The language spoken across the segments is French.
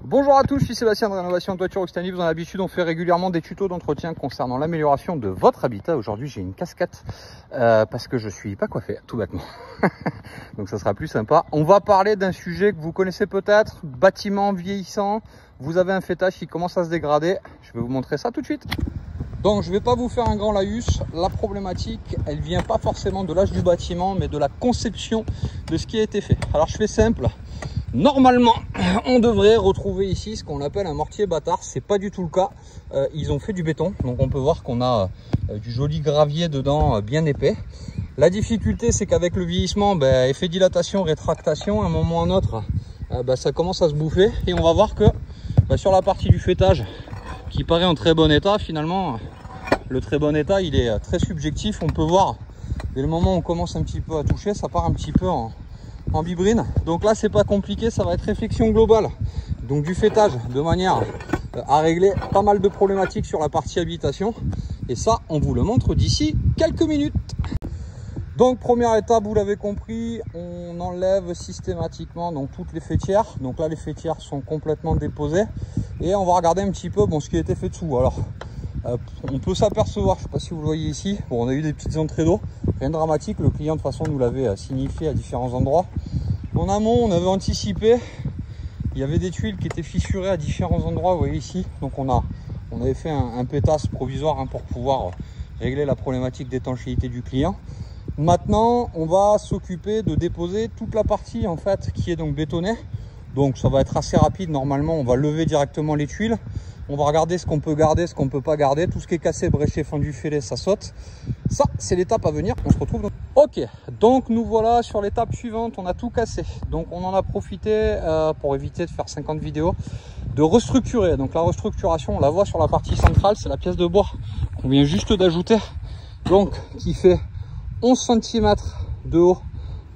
Bonjour à tous, je suis Sébastien de Rénovation Toiture Occitanie. Vous en avez l'habitude, on fait régulièrement des tutos d'entretien concernant l'amélioration de votre habitat. Aujourd'hui, j'ai une casquette parce que je suis pas coiffé, tout bêtement. Donc ça sera plus sympa. On va parler d'un sujet que vous connaissez peut-être, bâtiment vieillissant. Vous avez un fêtage qui commence à se dégrader. Je vais vous montrer ça tout de suite. Donc je ne vais pas vous faire un grand laïus. La problématique, elle vient pas forcément de l'âge du bâtiment, mais de la conception de ce qui a été fait. Alors je fais simple. Normalement, on devrait retrouver ici ce qu'on appelle un mortier bâtard. C'est pas du tout le cas. Ils ont fait du béton, donc on peut voir qu'on a du joli gravier dedans, bien épais. La difficulté, c'est qu'avec le vieillissement, effet dilatation, rétractation, à un moment ou à un autre, ça commence à se bouffer. Et on va voir que sur la partie du fêtage, qui paraît en très bon état, finalement, le très bon état, il est très subjectif. On peut voir, dès le moment où on commence un petit peu à toucher, ça part un petit peu en bibrine. Donc là, c'est pas compliqué, ça va être réflexion globale donc du fêtage, de manière à régler pas mal de problématiques sur la partie habitation, et ça on vous le montre d'ici quelques minutes. Donc première étape, vous l'avez compris, on enlève systématiquement donc toutes les fêtières. Donc là les fêtières sont complètement déposées et on va regarder un petit peu ce qui a été fait dessous. Alors on peut s'apercevoir, je ne sais pas si vous le voyez ici, on a eu des petites entrées d'eau, rien de dramatique, le client de toute façon nous l'avait signifié à différents endroits. En amont, on avait anticipé, il y avait des tuiles qui étaient fissurées à différents endroits, vous voyez ici. Donc on avait fait un pétasse provisoire pour pouvoir régler la problématique d'étanchéité du client. Maintenant, on va s'occuper de déposer toute la partie en fait qui est donc bétonnée. Donc ça va être assez rapide, normalement on va lever directement les tuiles. On va regarder ce qu'on peut garder, ce qu'on peut pas garder. Tout ce qui est cassé, bréché, fendu, fêlé, ça saute. Ça, c'est l'étape à venir. On se retrouve donc. Ok, donc nous voilà sur l'étape suivante. On a tout cassé. Donc on en a profité pour éviter de faire 50 vidéos, de restructurer. Donc la restructuration, on la voit sur la partie centrale. C'est la pièce de bois qu'on vient juste d'ajouter. Donc qui fait 11 cm de haut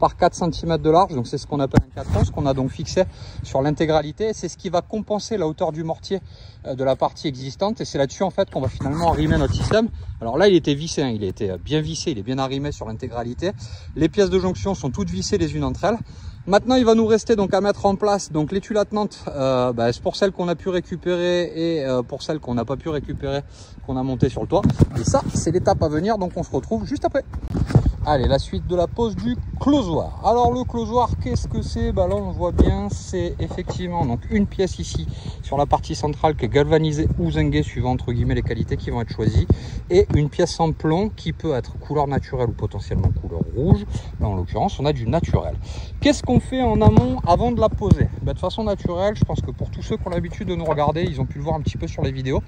par 4 cm de large, donc c'est ce qu'on appelle un 4/11 qu'on a donc fixé sur l'intégralité. C'est ce qui va compenser la hauteur du mortier de la partie existante, et c'est là-dessus en fait qu'on va finalement arrimer notre système. Alors là il était vissé, il a été bien vissé, il est bien arrimé sur l'intégralité. Les pièces de jonction sont toutes vissées les unes entre elles. Maintenant il va nous rester donc à mettre en place donc l'étui attenante, c'est pour celles qu'on a pu récupérer et pour celles qu'on n'a pas pu récupérer, qu'on a monté sur le toit. Et ça c'est l'étape à venir, donc on se retrouve juste après. Allez, la suite de la pose du closoir. Alors le closoir, qu'est-ce que c'est? Là on voit bien, c'est effectivement donc une pièce ici sur la partie centrale qui est galvanisée ou zinguée suivant entre guillemets les qualités qui vont être choisies, et une pièce en plomb qui peut être couleur naturelle ou potentiellement couleur rouge. Là en l'occurrence on a du naturel. Qu'est-ce qu'on fait en amont avant de la poser? De façon naturelle, je pense que pour tous ceux qui ont l'habitude de nous regarder, ils ont pu le voir un petit peu sur les vidéos.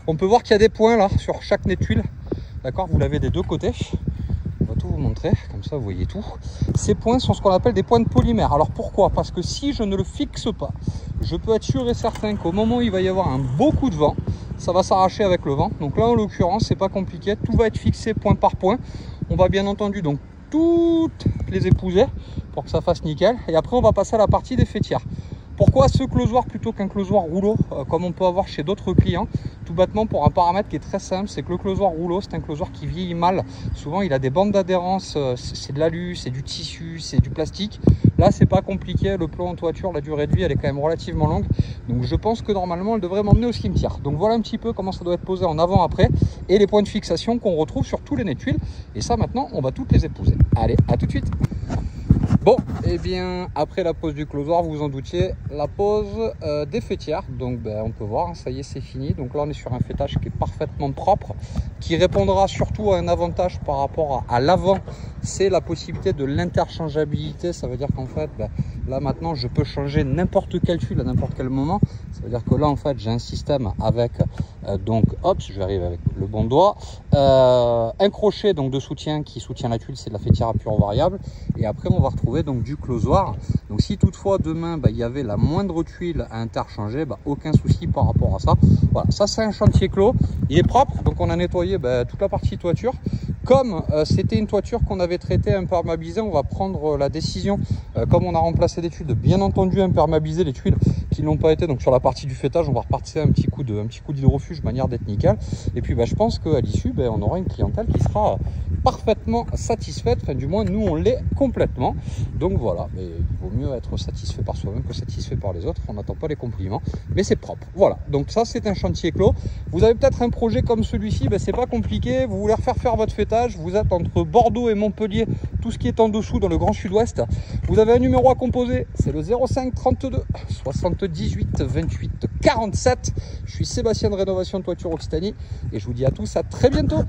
On peut voir qu'il y a des points là sur chaque nez de tuile. D'accord, vous l'avez des deux côtés. On va tout vous montrer, comme ça vous voyez tout. Ces points sont ce qu'on appelle des points de polymère. Alors pourquoi? Parce que si je ne le fixe pas, je peux être sûr et certain qu'au moment où il va y avoir un beau coup de vent, ça va s'arracher avec le vent. Donc là en l'occurrence c'est pas compliqué, tout va être fixé point par point. On va bien entendu donc toutes les épouser pour que ça fasse nickel, et après on va passer à la partie des fêtières. Pourquoi ce closoir plutôt qu'un closoir rouleau comme on peut avoir chez d'autres clients? Tout bêtement pour un paramètre qui est très simple, c'est que le closoir rouleau, c'est un closoir qui vieillit mal. Souvent il a des bandes d'adhérence, c'est de l'alu, c'est du tissu, c'est du plastique. Là c'est pas compliqué, le plomb en toiture, la durée de vie elle est quand même relativement longue. Donc je pense que normalement elle devrait m'emmener au cimetière. Donc voilà un petit peu comment ça doit être posé en avant après, et les points de fixation qu'on retrouve sur tous les nez de tuiles. Et ça maintenant on va toutes les épouser. Allez, à tout de suite. Bon, et bien après la pose du closoir, vous vous en doutiez, la pose des fêtières. Donc on peut voir, ça y est, c'est fini. Donc là on est sur un fêtage qui est parfaitement propre, qui répondra surtout à un avantage par rapport à l'avant, c'est la possibilité de l'interchangeabilité. Ça veut dire qu'en fait là maintenant je peux changer n'importe quelle tuile à n'importe quel moment. Ça veut dire que là en fait j'ai un système avec donc hop, je vais arriver avec le bon doigt, un crochet donc de soutien qui soutient la tuile, c'est de la fêtière à pure variable, et après on va retrouver donc du closoir. Donc si toutefois demain il y avait la moindre tuile à interchanger, aucun souci par rapport à ça. Voilà, ça c'est un chantier clos, il est propre, donc on a nettoyé toute la partie toiture. Comme c'était une toiture qu'on avait traitée imperméabilisée, on va prendre la décision, comme on a remplacé des tuiles, de bien entendu imperméabiliser les tuiles qui n'ont pas été. Donc sur la partie du fêtage, on va repartir un petit coup d'hydrofuge de manière d'être nickel. Et puis je pense qu'à l'issue, on aura une clientèle qui sera parfaitement satisfaite. Enfin, du moins, nous, on l'est complètement. Donc voilà, mais il vaut mieux être satisfait par soi-même que satisfait par les autres. On n'attend pas les compliments, mais c'est propre. Voilà, donc ça, c'est un chantier clos. Vous avez peut-être un projet comme celui-ci, c'est pas compliqué. Vous voulez refaire faire votre fêtage, vous êtes entre Bordeaux et Montpellier, tout ce qui est en dessous dans le Grand Sud-Ouest. Vous avez un numéro à composer, c'est le 05 32 78 28 47. Je suis Sébastien de Rénovation Toiture Occitanie et je vous dis à tous à très bientôt.